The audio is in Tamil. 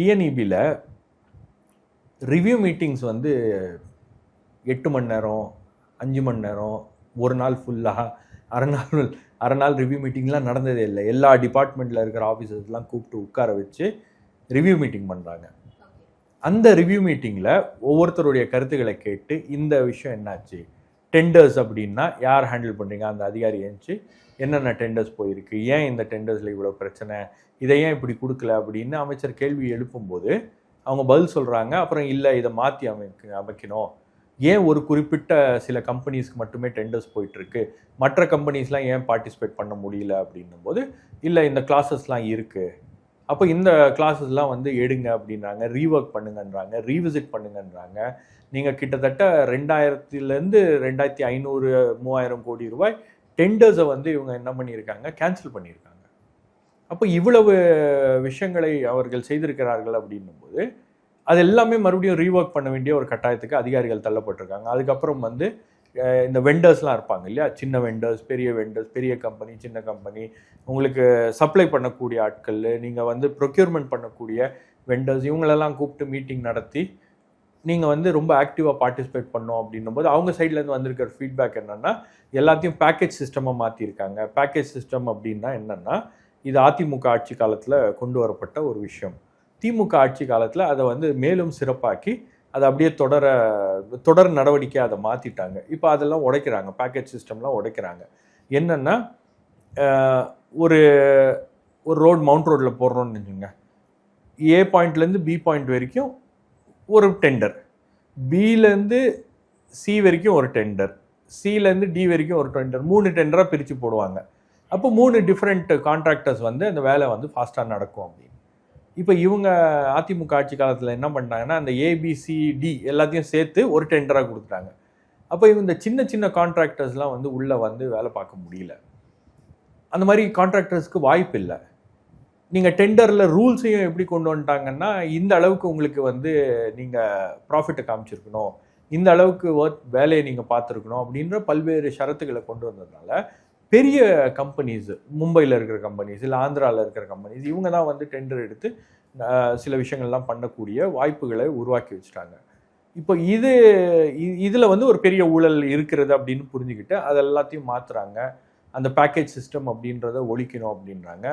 டிஎன்இபியில் ரிவ்யூ மீட்டிங்ஸ் வந்து 8 மணி நேரம் 5 மணி நேரம் ஒரு நாள் ஃபுல்லாக அரை நாள் ரிவ்யூ மீட்டிங்லாம் நடந்ததே இல்லை. எல்லா டிபார்ட்மெண்ட்டில் இருக்கிற ஆஃபீஸர்ஸ்லாம் கூப்பிட்டு உட்கார வச்சு ரிவ்யூ மீட்டிங் பண்ணுறாங்க. அந்த ரிவ்யூ மீட்டிங்கில் ஒவ்வொருத்தருடைய கருத்துக்களை கேட்டு இந்த விஷயம் என்னாச்சு, டெண்டர்ஸ் அப்படின்னா யார் ஹேண்டில் பண்ணுறீங்க, அந்த அதிகாரி ஏஞ்சி என்னென்ன டெண்டர்ஸ் போயிருக்கு, ஏன் இந்த டெண்டர்ஸில் இவ்வளோ பிரச்சனை, இதை ஏன் இப்படி கொடுக்கல அப்படின்னு அமைச்சர் கேள்வி எழுப்பும்போது அவங்க பதில் சொல்கிறாங்க. அப்புறம் இல்லை இதை மாற்றி அமைக்கணும், ஏன் ஒரு குறிப்பிட்ட சில கம்பெனிஸ்க்கு மட்டுமே டெண்டர்ஸ் போயிட்டுருக்கு, மற்ற கம்பெனிஸ்லாம் ஏன் பார்ட்டிசிபேட் பண்ண முடியல அப்படின்னும் போது இல்லை இந்த கிளாஸஸ்லாம் இருக்குது, அப்போ இந்த கிளாஸஸ்லாம் வந்து எடுங்க அப்படின்றாங்க, ரீஒர்க் பண்ணுங்கன்றாங்க, ரீவிசிட் பண்ணுங்கன்றாங்க. நீங்கள் கிட்டத்தட்ட 2000லேருந்து 2500 3000 கோடி ரூபாய் டெண்டர்ஸை வந்து இவங்க என்ன பண்ணியிருக்காங்க, கேன்சல் பண்ணியிருக்காங்க. அப்போ இவ்வளவு விஷயங்களை அவர்கள் செய்திருக்கிறார்கள் அப்படின்னும் போது அது எல்லாமே மறுபடியும் ரீஒர்க் பண்ண வேண்டிய ஒரு கட்டாயத்துக்கு அதிகாரிகள் தள்ளப்பட்டிருக்காங்க. அதுக்கப்புறம் வந்து இந்த வெண்டர்ஸ்லாம் இருப்பாங்க இல்லையா, சின்ன வெண்டர்ஸ், பெரிய கம்பெனி, சின்ன கம்பெனி, உங்களுக்கு சப்ளை பண்ணக்கூடிய ஆட்கள், நீங்கள் வந்து ப்ரொக்யூர்மெண்ட் பண்ணக்கூடிய வெண்டர்ஸ், இவங்களெல்லாம் கூப்பிட்டு மீட்டிங் நடத்தி நீங்கள் வந்து ரொம்ப ஆக்டிவாக பார்ட்டிசிபேட் பண்ணோம் அப்படின்னும் போது அவங்க சைட்லேருந்து வந்திருக்கிற ஃபீட்பேக் என்னென்னா எல்லாத்தையும் பேக்கேஜ் சிஸ்டமாக மாற்றிருக்காங்க. பேக்கேஜ் சிஸ்டம் அப்படின்னா என்னென்னா இது அதிமுக ஆட்சி காலத்தில் கொண்டு வரப்பட்ட ஒரு விஷயம். திமுக ஆட்சி காலத்தில் அதை வந்து மேலும் சிறப்பாக்கி அதை அப்படியே தொடர் நடவடிக்கை அதை மாற்றிட்டாங்க. இப்போ அதெல்லாம் உடைக்கிறாங்க, பேக்கேஜ் சிஸ்டம்லாம் உடைக்கிறாங்க. என்னென்னா ஒரு ரோடு மவுண்ட் ரோடில் போடுறோன்னு வச்சுங்க, ஏ பாயிண்ட்லேருந்து பி பாயிண்ட் வரைக்கும் ஒரு டெண்டர், பிலேருந்து சி வரைக்கும் ஒரு டெண்டர், சிலேருந்து டி வரைக்கும் ஒரு டெண்டர், 3 டெண்டராக பிரித்து போடுவாங்க. அப்போ 3 டிஃப்ரெண்ட் கான்ட்ராக்டர்ஸ் வந்து அந்த வேலை வந்து ஃபாஸ்ட்டாக நடக்கும் அப்படின்னு. இப்போ இவங்க அதிமுக ஆட்சி காலத்தில் என்ன பண்ணிட்டாங்கன்னா அந்த ஏபிசிடி எல்லாத்தையும் சேர்த்து ஒரு டெண்டராக கொடுத்துட்டாங்க. அப்போ இந்த சின்ன சின்ன கான்ட்ராக்டர்ஸ்லாம் வந்து உள்ளே வந்து வேலை பார்க்க முடியல. அந்த மாதிரி கான்ட்ராக்டர்ஸ்க்கு வாய்ப்பு இல்லை. நீங்கள் டெண்டரில் ரூல்ஸையும் எப்படி கொண்டு வந்துட்டாங்கன்னா இந்த அளவுக்கு உங்களுக்கு வந்து நீங்கள் ப்ராஃபிட்டை காமிச்சிருக்கணும், இந்த அளவுக்கு வேலையை நீங்கள் பார்த்துருக்கணும் அப்படின்ற பல்வேறு ஷரத்துக்களை கொண்டு வந்ததுனால பெரிய கம்பெனிஸ், மும்பையில் இருக்கிற கம்பெனிஸ் இல்லை ஆந்திராவில் இருக்கிற கம்பெனிஸ், இவங்க தான் வந்து டெண்டர் எடுத்து சில விஷயங்கள்லாம் பண்ணக்கூடிய வாய்ப்புகளை உருவாக்கி வச்சுட்டாங்க. இப்போ இதில் வந்து ஒரு பெரிய ஊழல் இருக்கிறது அப்படின்னு புரிஞ்சுக்கிட்டு அது எல்லாத்தையும் மாற்றுறாங்க. அந்த பேக்கேஜ் சிஸ்டம் அப்படின்றத ஒழிக்கணும் அப்படின்றாங்க.